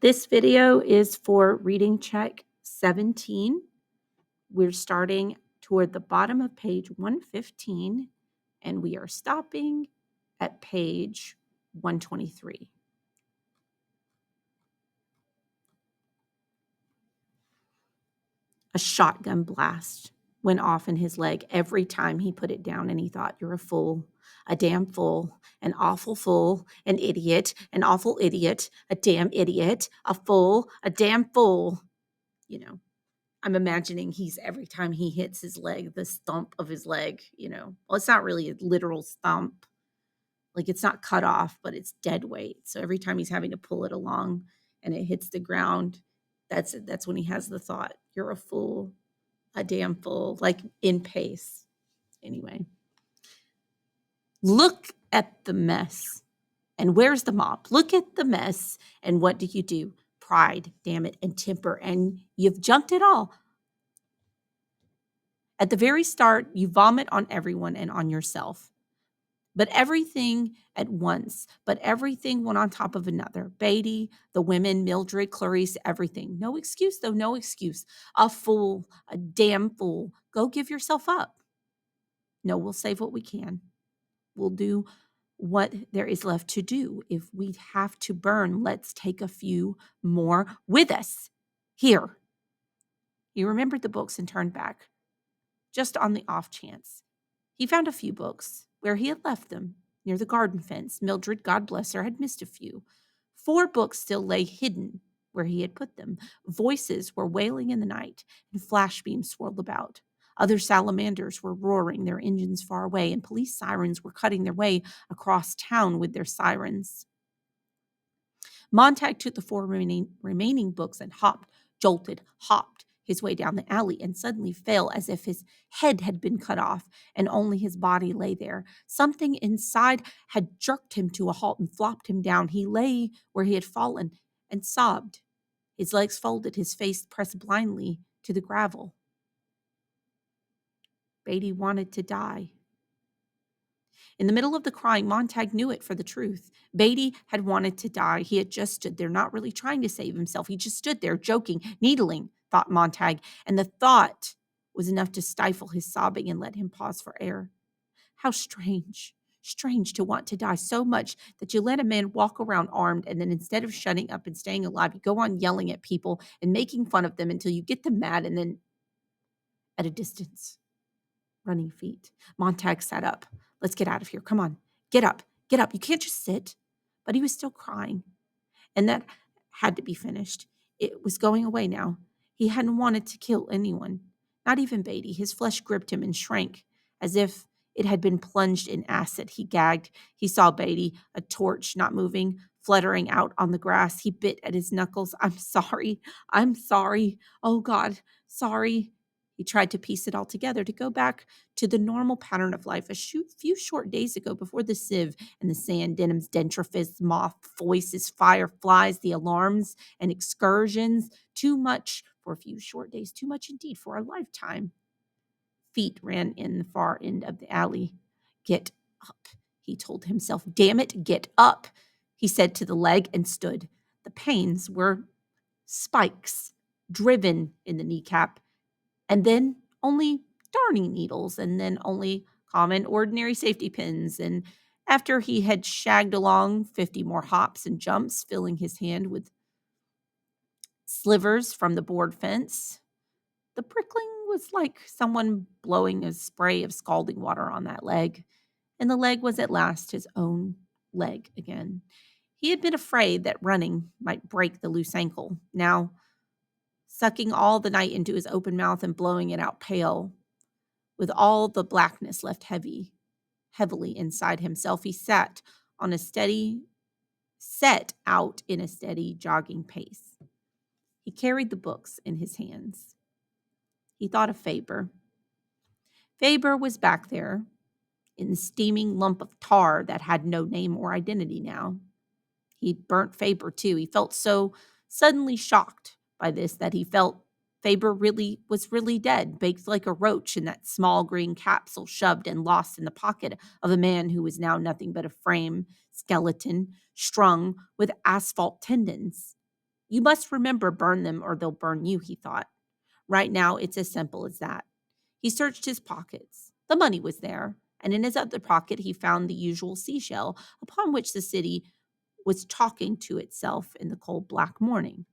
This video is for reading check 17. We're starting toward the bottom of page 115, and we are stopping at page 123. A shotgun blast went off in his leg every time he put it down, and he thought, "You're a fool, a damn fool, an awful fool, an idiot, an awful idiot, a damn idiot, a fool, a damn fool." You know, I'm imagining he's every time he hits his leg, the stump of his leg, well, it's not really a literal stump. Like, it's not cut off, but it's dead weight. So every time he's having to pull it along and it hits the ground, that's when he has the thought, "You're a fool, a damn fool," like in pace. Anyway, look at the mess. And where's the mop? Look at the mess. And what do? Pride, damn it, and temper. And you've junked it all. At the very start, you vomit on everyone and on yourself. But everything at once, but everything one on top of another. Beatty, the women, Mildred, Clarice, everything. No excuse, though, no excuse. A fool, a damn fool. Go give yourself up. No, we'll save what we can. We'll do what there is left to do. If we have to burn, let's take a few more with us. Here. He remembered the books and turned back, just on the off chance. He found a few books where he had left them, near the garden fence. Mildred, God bless her, had missed a few. 4 books still lay hidden where he had put them. Voices were wailing in the night, and flash beams swirled about. Other salamanders were roaring, their engines far away, and police sirens were cutting their way across town with their sirens. Montag took the 4 remaining books and hopped, jolted, hopped his way down the alley, and suddenly fell as if his head had been cut off and only his body lay there. Something inside had jerked him to a halt and flopped him down. He lay where he had fallen and sobbed, his legs folded, his face pressed blindly to the gravel. Beatty wanted to die. In the middle of the crying, Montag knew it for the truth. Beatty had wanted to die. He had just stood there, not really trying to save himself. He just stood there, joking, needling, thought Montag, and the thought was enough to stifle his sobbing and let him pause for air. How strange to want to die so much that you let a man walk around armed, and then instead of shutting up and staying alive, you go on yelling at people and making fun of them until you get them mad, and then at a distance, running feet. Montag sat up. "Let's get out of here. Come on. Get up. Get up. You can't just sit." But he was still crying, and that had to be finished. It was going away now. He hadn't wanted to kill anyone, not even Beatty. His flesh gripped him and shrank as if it had been plunged in acid. He gagged. He saw Beatty, a torch not moving, fluttering out on the grass. He bit at his knuckles. "I'm sorry. I'm sorry. Oh, God, sorry." He tried to piece it all together, to go back to the normal pattern of life a few short days ago, before the sieve and the sand, denims, dentrifists, moth voices, fireflies, the alarms and excursions. Too much for a few short days, too much indeed for a lifetime. Feet ran in the far end of the alley. "Get up," he told himself. "Damn it, get up," he said to the leg, and stood. The pains were spikes driven in the kneecap, and then only darning needles, and then only common, ordinary safety pins. And after he had shagged along 50 more hops and jumps, filling his hand with slivers from the board fence, the prickling was like someone blowing a spray of scalding water on that leg, and the leg was at last his own leg again. He had been afraid that running might break the loose ankle. Now, sucking all the night into his open mouth and blowing it out pale, with all the blackness left heavily inside himself, he set out in a steady jogging pace. He carried the books in his hands. He thought of Faber. Faber was back there in the steaming lump of tar that had no name or identity now. He burnt Faber too. He felt so suddenly shocked by this that he felt Faber was really dead, baked like a roach in that small green capsule, shoved and lost in the pocket of a man who was now nothing but a frame skeleton strung with asphalt tendons. You must remember, burn them or they'll burn you, he thought. Right now, it's as simple as that. He searched his pockets. The money was there, and in his other pocket, he found the usual seashell upon which the city was talking to itself in the cold black morning.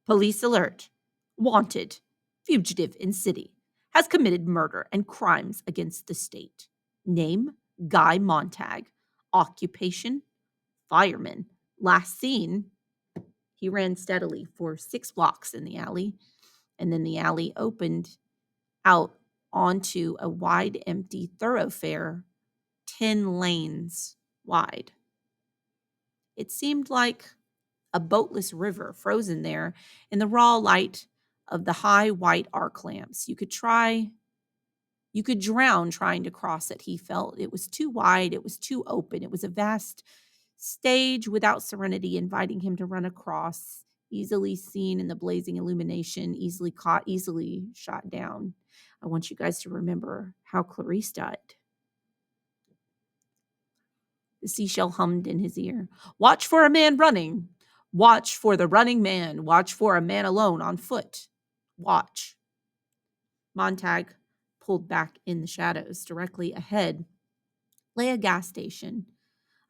Police alert. Wanted. Fugitive in city. Has committed murder and crimes against the state. Name, Guy Montag. Occupation, fireman. Last seen, he ran steadily for 6 blocks in the alley, and then the alley opened out onto a wide, empty thoroughfare, 10 lanes wide. It seemed like a boatless river frozen there in the raw light of the high white arc lamps. You could drown trying to cross it, he felt. It was too wide, it was too open. It was a vast stage without serenity, inviting him to run across, easily seen in the blazing illumination, easily caught, easily shot down. I want you guys to remember how Clarice died. The seashell hummed in his ear. Watch for a man running. Watch for the running man. Watch for a man alone on foot. Watch. Montag pulled back in the shadows. Directly ahead lay a gas station,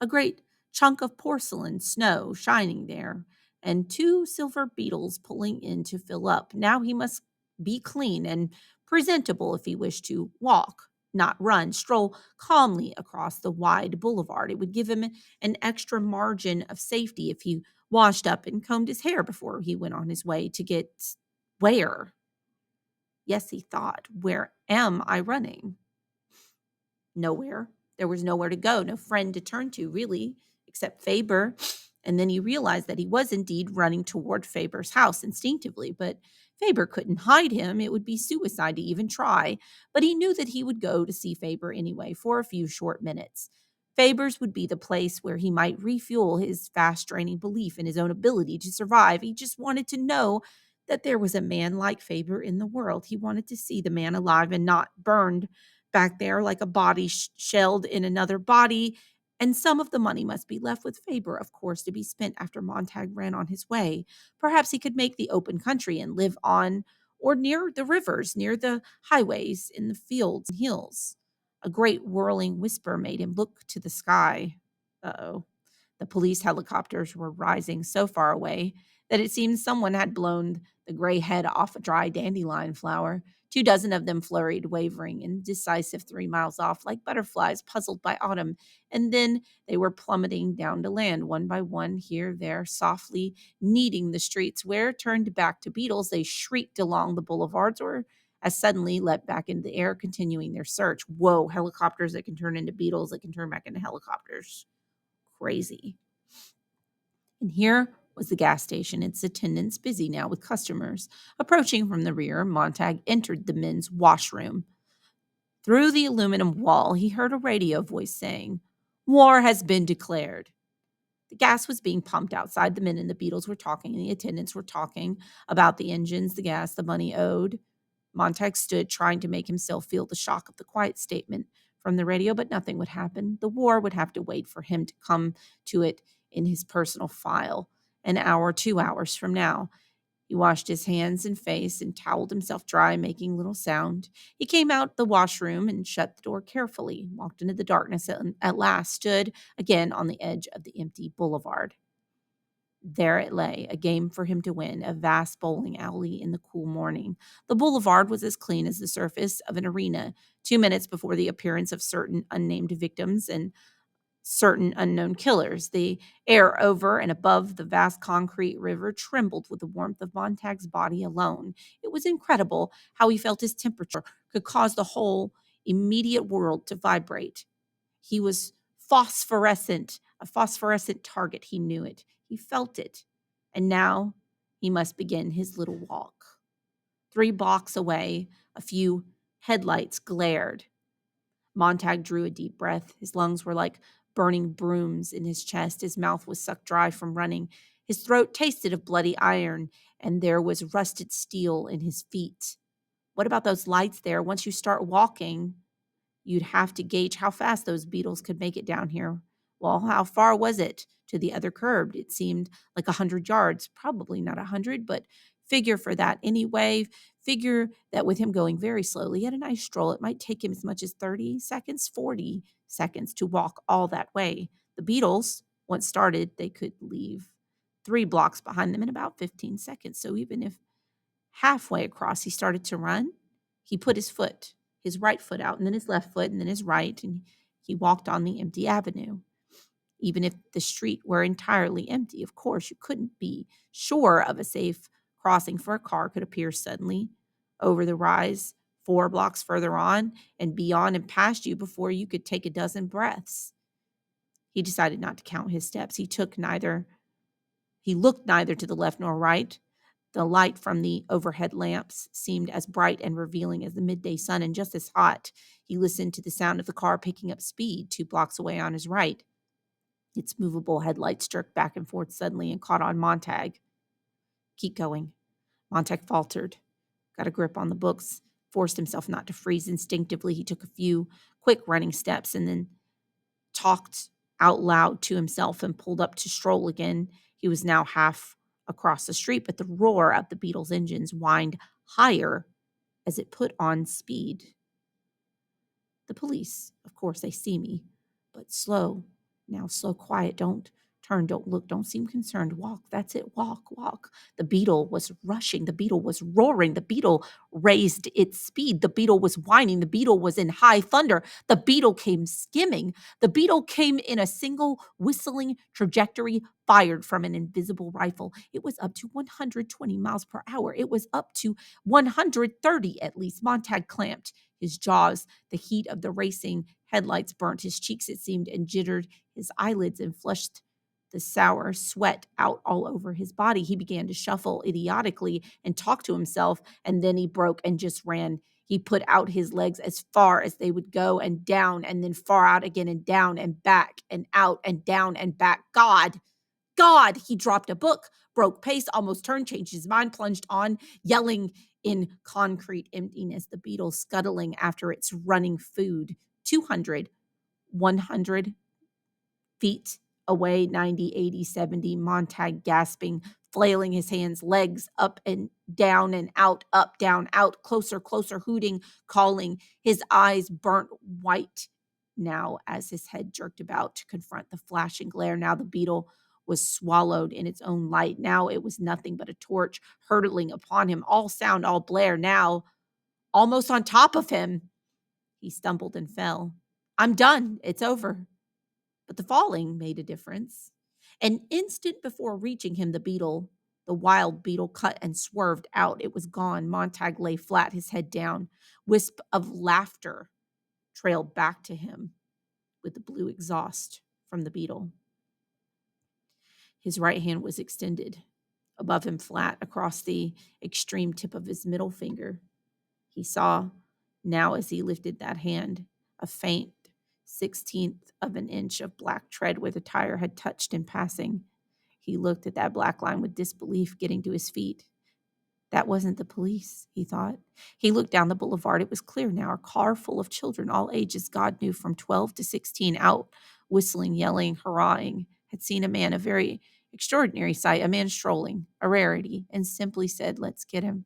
a great chunk of porcelain snow shining there, and 2 silver beetles pulling in to fill up. Now he must be clean and presentable if he wished to walk, not run, stroll calmly across the wide boulevard. It would give him an extra margin of safety if he washed up and combed his hair before he went on his way to get where? Yes, he thought, where am I running? Nowhere. There was nowhere to go, no friend to turn to, really, except Faber. And then he realized that he was indeed running toward Faber's house instinctively, but Faber couldn't hide him. It would be suicide to even try. But he knew that he would go to see Faber anyway for a few short minutes. Faber's would be the place where he might refuel his fast draining belief in his own ability to survive. He just wanted to know that there was a man like Faber in the world. He wanted to see the man alive and not burned back there like a body shelled in another body. And some of the money must be left with Faber, of course, to be spent after Montag ran on his way. Perhaps he could make the open country and live on or near the rivers, near the highways, in the fields and hills. A great whirling whisper made him look to the sky. Uh-oh. The police helicopters were rising so far away that it seemed someone had blown the gray head off a dry dandelion flower. 24 of them flurried, wavering, indecisive 3 miles off, like butterflies puzzled by autumn. And then they were plummeting down to land, one by one, here, there, softly kneading the streets, where, turned back to beetles, they shrieked along the boulevards or as suddenly leapt back into the air, continuing their search. Whoa, helicopters that can turn into beetles that can turn back into helicopters. Crazy. And here was the gas station, its attendants busy now with customers. Approaching from the rear, Montag entered the men's washroom. Through the aluminum wall, he heard a radio voice saying, "War has been declared." The gas was being pumped outside. The men and the beetles were talking, and the attendants were talking about the engines, the gas, the money owed. Montag stood, trying to make himself feel the shock of the quiet statement from the radio, but nothing would happen. The war would have to wait for him to come to it in his personal file an hour, 2 hours from now. He washed his hands and face and toweled himself dry, making little sound. He came out the washroom and shut the door carefully, walked into the darkness, and at last stood again on the edge of the empty boulevard. There it lay, a game for him to win, a vast bowling alley in the cool morning. The boulevard was as clean as the surface of an arena. 2 minutes before the appearance of certain unnamed victims and certain unknown killers, the air over and above the vast concrete river trembled with the warmth of Montag's body alone. It was incredible how he felt his temperature could cause the whole immediate world to vibrate. He was phosphorescent, a phosphorescent target. He knew it. He felt it. And now he must begin his little walk. 3 blocks away, a few headlights glared. Montag drew a deep breath. His lungs were like burning brooms in his chest. His mouth was sucked dry from running. His throat tasted of bloody iron, and there was rusted steel in his feet. What about those lights there? Once you start walking, you'd have to gauge how fast those beetles could make it down here. Well, how far was it to the other curb? It seemed like 100 yards, probably not 100, but figure for that anyway. Figure that with him going very slowly at a nice stroll, it might take him as much as 30 seconds, 40 seconds to walk all that way. The Beatles, once started, they could leave 3 blocks behind them in about 15 seconds. So even if halfway across he started to run, he put his right foot out, and then his left foot, and then his right, and he walked on the empty avenue. Even if the street were entirely empty, of course, you couldn't be sure of a safe crossing, for a car could appear suddenly over the rise 4 blocks further on and beyond and past you before you could take a dozen breaths. He decided not to count his steps. He looked neither to the left nor right. The light from the overhead lamps seemed as bright and revealing as the midday sun, and just as hot. He listened to the sound of the car picking up speed 2 blocks away on his right. Its movable headlights jerked back and forth suddenly and caught on Montag. Keep going. Montag faltered, got a grip on the books, forced himself not to freeze. Instinctively, he took a few quick running steps and then talked out loud to himself and pulled up to stroll again. He was now half across the street, but the roar of the Beatles' engines whined higher as it put on speed. The police, of course, they see me, but slow. Now, slow, quiet. Don't turn, don't look, don't seem concerned. Walk, that's it, walk, walk. The Beetle was rushing. The Beetle was roaring. The Beetle raised its speed. The Beetle was whining. The Beetle was in high thunder. The Beetle came skimming. The Beetle came in a single whistling trajectory fired from an invisible rifle. It was up to 120 miles per hour. It was up to 130 at least. Montag clamped his jaws. The heat of the racing headlights burnt his cheeks, it seemed, and jittered his eyelids and flushed the sour sweat out all over his body. He began to shuffle idiotically and talk to himself, and then he broke and just ran. He put out his legs as far as they would go and down, and then far out again and down and back and out and down and back. God, he dropped a book, broke pace, almost turned, changed his mind, plunged on, yelling in concrete emptiness, the Beetle scuttling after its running food. 200, 100 feet away, 90, 80, 70, Montag gasping, flailing his hands, legs up and down and out, up, down, out, closer, closer, hooting, calling. His eyes burnt white now as his head jerked about to confront the flashing glare. Now the Beetle was swallowed in its own light. Now it was nothing but a torch hurtling upon him, all sound, all blare. Now, almost on top of him, he stumbled and fell. I'm done. It's over. But the falling made a difference. An instant before reaching him, the wild Beetle, cut and swerved out. It was gone. Montag lay flat, his head down. Wisp of laughter trailed back to him with the blue exhaust from the Beetle. His right hand was extended above him, flat across the extreme tip of his middle finger. He saw now, as he lifted that hand, a faint 16th of an inch of black tread where the tire had touched in passing. He looked at that black line with disbelief, getting to his feet. That wasn't the police, he thought. He looked down the boulevard. It was clear now, a car full of children, all ages, God knew, from 12 to 16, out whistling, yelling, hurrahing, had seen a man, a very extraordinary sight, a man strolling, a rarity, and simply said, let's get him,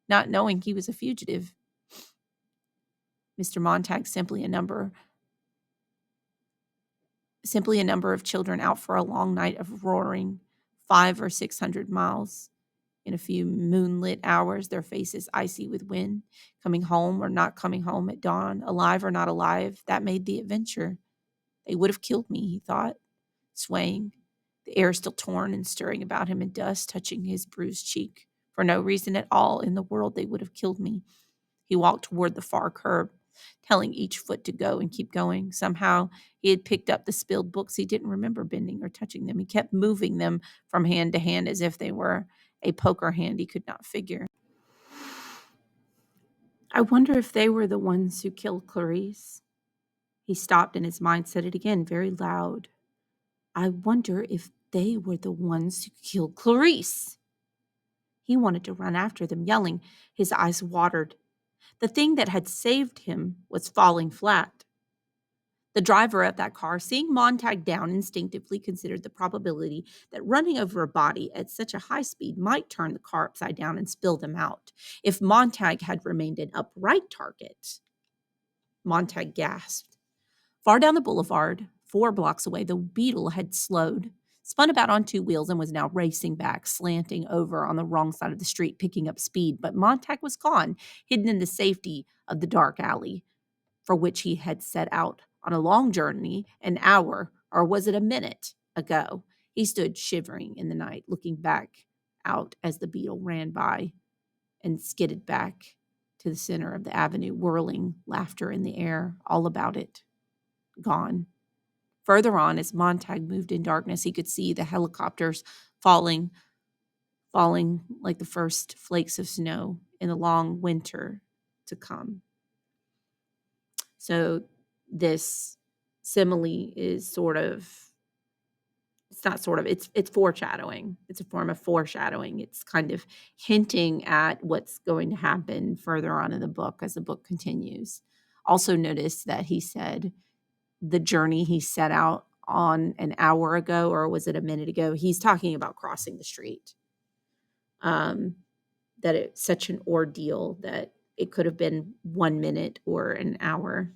not knowing he was a fugitive. Mr. Montag, simply a number of children out for a long night of roaring, 500 or 600 miles. In a few moonlit hours, their faces icy with wind, coming home or not coming home at dawn, alive or not alive, that made the adventure. They would have killed me, he thought, swaying, the air still torn and stirring about him in dust, touching his bruised cheek. For no reason at all in the world, they would have killed me. He walked toward the far curb, telling each foot to go and keep going. Somehow he had picked up the spilled books. He didn't remember bending or touching them. He kept moving them from hand to hand as if they were a poker hand he could not figure. I wonder if they were the ones who killed Clarice. He stopped and his mind said it again, very loud. I wonder if they were the ones who killed Clarice. He wanted to run after them, yelling. His eyes watered. The thing that had saved him was falling flat. The driver of that car, seeing Montag down, instinctively considered the probability that running over a body at such a high speed might turn the car upside down and spill them out. If Montag had remained an upright target, Montag gasped. Far down the boulevard, 4 blocks away, the Beetle had slowed, spun about on 2 wheels, and was now racing back, slanting over on the wrong side of the street, picking up speed. But Montag was gone, hidden in the safety of the dark alley for which he had set out on a long journey an hour, or was it a minute, ago. He stood shivering in the night, looking back out as the Beetle ran by and skidded back to the center of the avenue, whirling laughter in the air all about it. Gone. Further on, as Montag moved in darkness, he could see the helicopters falling like the first flakes of snow in the long winter to come. So this simile is it's foreshadowing. It's a form of foreshadowing. It's kind of hinting at what's going to happen further on in the book as the book continues. Also notice that he said the journey he set out on an hour ago, or was it a minute ago? He's talking about crossing the street. That it's such an ordeal that it could have been 1 minute or an hour.